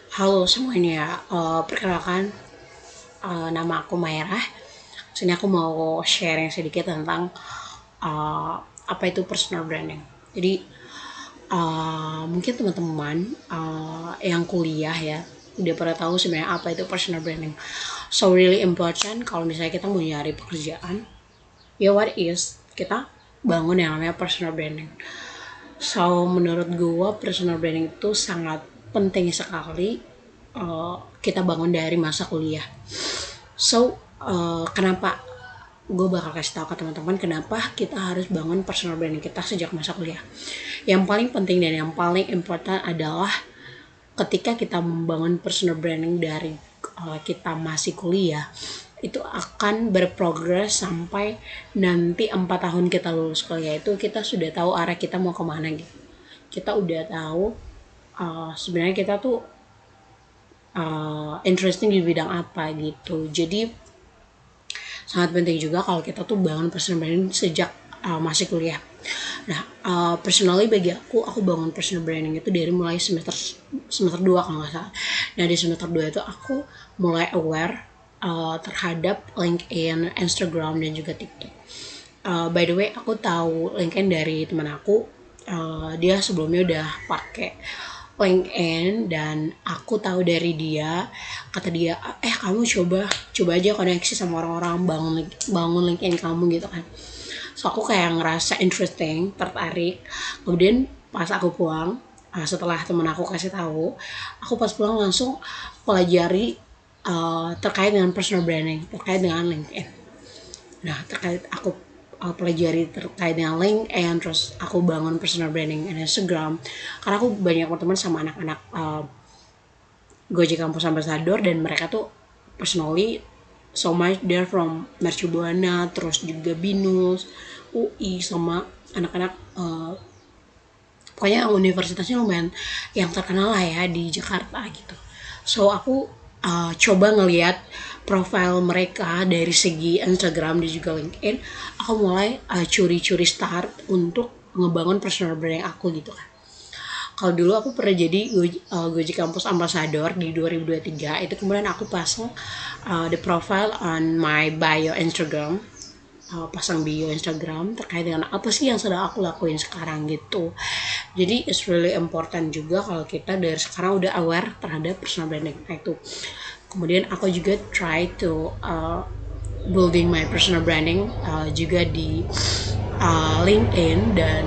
Halo semuanya, perkenalkan, nama aku Mairah. Sini aku mau sharing sedikit tentang uh, apa itu personal branding. Jadi mungkin teman-teman yang kuliah ya udah pada tahu sebenarnya apa itu personal branding. So really important kalau misalnya kita mau nyari pekerjaan, ya what is kita bangun yang namanya personal branding. So menurut gue personal branding itu sangat penting sekali kita bangun dari masa kuliah. So kenapa gue bakal kasih tahu ke teman-teman kenapa kita harus bangun personal branding kita sejak masa kuliah. Yang paling penting dan yang paling important adalah ketika kita membangun personal branding dari kita masih kuliah, itu akan berprogres sampai nanti 4 tahun kita lulus kuliah itu kita sudah tahu arah kita mau kemana gitu. Kita udah tahu sebenarnya kita tuh interesting di bidang apa gitu. Jadi sangat penting juga kalau kita tuh bangun personal branding sejak masih kuliah. Nah, personally bagi aku bangun personal branding itu dari mulai semester 2 kalau nggak salah. Nah, di semester 2 itu aku mulai aware terhadap LinkedIn, Instagram, dan juga TikTok. By the way, aku tahu LinkedIn dari teman aku. Dia sebelumnya udah pakai LinkedIn dan aku tahu dari dia, kata dia kamu coba aja koneksi sama orang-orang, bangun LinkedIn kamu gitu kan. So aku kayak ngerasa interesting, tertarik. Kemudian pas aku pulang, setelah temen aku kasih tahu, aku pas pulang langsung pelajari terkait dengan personal branding, terkait dengan LinkedIn. Nah, terkait aku pelajari terkait dengan LinkedIn, terus aku bangun personal branding di Instagram. Karena aku banyak berteman sama anak-anak Gojek Kampus Ambassador dan mereka tuh personally so much they're from Mercubuana, terus juga Binus, UI, sama anak-anak pokoknya universitasnya lumayan yang terkenal lah ya di Jakarta gitu. So aku coba ngeliat profile mereka dari segi Instagram dan juga LinkedIn. Aku mulai curi-curi start untuk ngebangun personal brand aku gitu kan. Kalau dulu aku pernah jadi Gojek Kampus Ambassador di 2023, itu kemudian aku pasang the profile on my bio Instagram, pasang bio Instagram terkait dengan apa sih yang sedang aku lakuin sekarang gitu. Jadi it's really important juga kalau kita dari sekarang udah aware terhadap personal branding. Nah itu. Kemudian aku juga try to building my personal branding juga di LinkedIn. Dan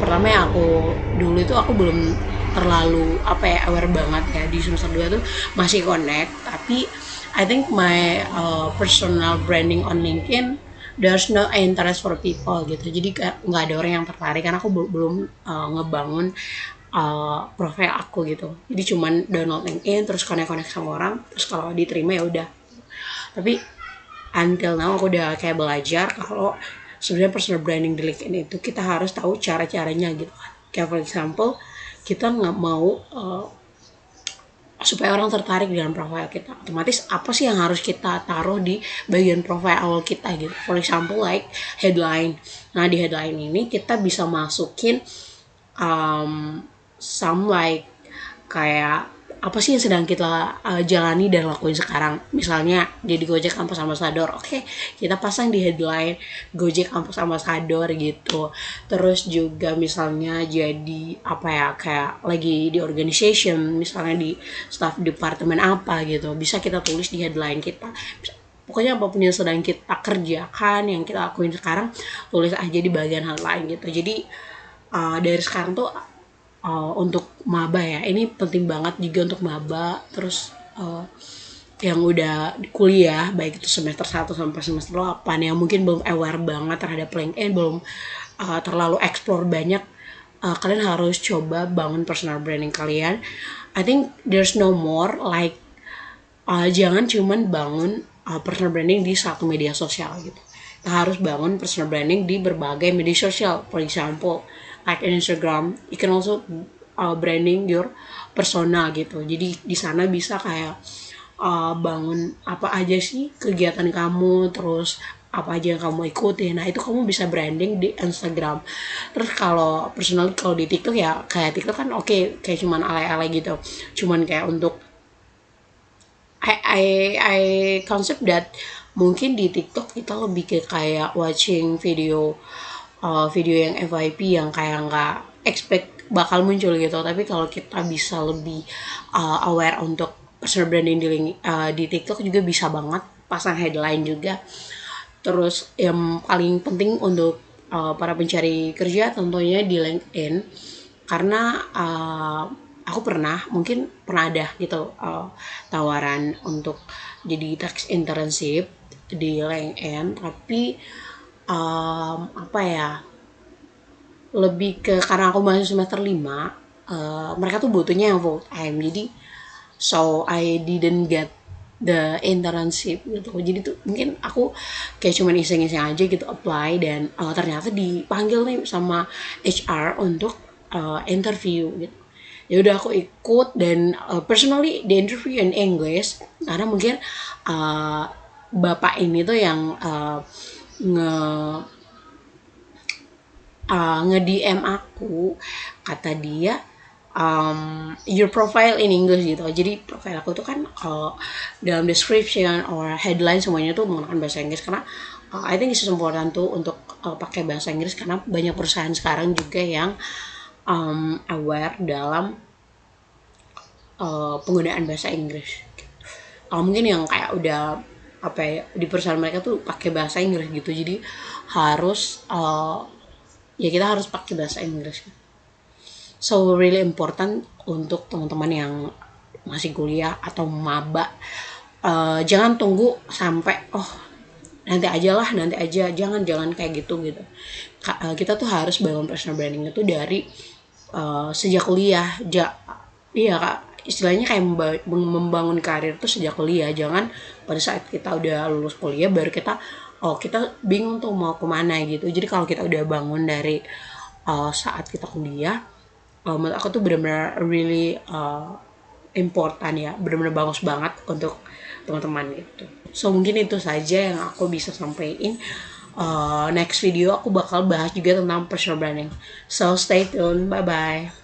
pertama ya aku dulu itu aku belum terlalu aware banget ya di semester 2 tuh masih connect, tapi I think my personal branding on LinkedIn there's no interest for people gitu, jadi nggak ada orang yang tertarik karena aku belum ngebangun profile aku gitu. Jadi cuman download LinkedIn terus connect sama orang, terus kalau diterima ya udah. Tapi until now aku udah kayak belajar kalau sebenarnya personal branding di LinkedIn itu kita harus tahu cara-caranya gitu kan. Kayak for example, kita nggak mau supaya orang tertarik dengan profile kita, otomatis apa sih yang harus kita taruh di bagian profile awal kita gitu. For example like headline. Nah di headline ini kita bisa masukin some like kayak apa sih yang sedang kita jalani dan lakuin sekarang. Misalnya jadi Gojek Kampus Ambassador, oke, kita pasang di headline Gojek Kampus Ambassador gitu. Terus juga misalnya jadi apa ya, kayak lagi di organization, misalnya di staff departemen apa gitu, bisa kita tulis di headline kita. Pokoknya apapun yang sedang kita kerjakan, yang kita lakuin sekarang, tulis aja di bagian headline gitu. Jadi dari sekarang tuh untuk maba ya, ini penting banget juga untuk maba, terus yang udah kuliah baik itu semester 1 sampai semester 8 yang mungkin belum aware banget terhadap LinkedIn, belum terlalu explore banyak, kalian harus coba bangun personal branding kalian. I think there's no more like jangan cuman bangun personal branding di satu media sosial gitu. Kita harus bangun personal branding di berbagai media sosial. For example, like in Instagram, you can also branding your persona gitu. Jadi di sana bisa kayak bangun apa aja sih kegiatan kamu, terus apa aja yang kamu ikutin. Nah itu kamu bisa branding di Instagram. Terus kalau personally kalau di TikTok ya kayak TikTok kan oke, kayak cuman alay-alay gitu, cuman kayak untuk I concept that mungkin di TikTok kita lebih ke kayak watching video, video yang FYP yang kayak nggak expect bakal muncul gitu. Tapi kalau kita bisa lebih aware untuk personal branding di TikTok juga bisa banget pasang headline juga. Terus yang paling penting untuk para pencari kerja tentunya di LinkedIn, karena aku mungkin pernah ada gitu tawaran untuk jadi tax internship di LinkedIn, tapi apa ya, lebih ke karena aku masih semester 5, mereka tuh butuhnya yang full time, jadi so I didn't get the internship gitu. Jadi tuh mungkin aku kayak cuman iseng-iseng aja gitu apply, dan ternyata dipanggil nih sama HR untuk interview gitu. Ya udah aku ikut, dan personally the interview in English karena mungkin uh, bapak ini tuh yang nge nge-DM aku, kata dia your profile in English gitu. Jadi profile aku tuh kan dalam description or headline semuanya tuh menggunakan bahasa Inggris, karena I think it's important tuh untuk pakai bahasa Inggris, karena banyak perusahaan sekarang juga yang aware dalam penggunaan bahasa Inggris. Mungkin yang kayak udah apa ya, di perusahaan mereka tuh pakai bahasa Inggris gitu, jadi harus ya kita harus pakai bahasa Inggris. So really important untuk teman-teman yang masih kuliah atau maba, jangan tunggu sampai nanti aja, jangan kayak gitu. Kita tuh harus bangun personal branding itu dari sejak kuliah. Iya kak, istilahnya kayak membangun karir tuh sejak kuliah, jangan pada saat kita udah lulus kuliah baru kita bingung tuh mau kemana gitu. Jadi kalau kita udah bangun dari saat kita kuliah, menurut aku tuh benar-benar really important ya, benar-benar bagus banget untuk teman-teman gitu. So mungkin itu saja yang aku bisa sampaikan. Next video aku bakal bahas juga tentang personal branding. So stay tuned, bye bye.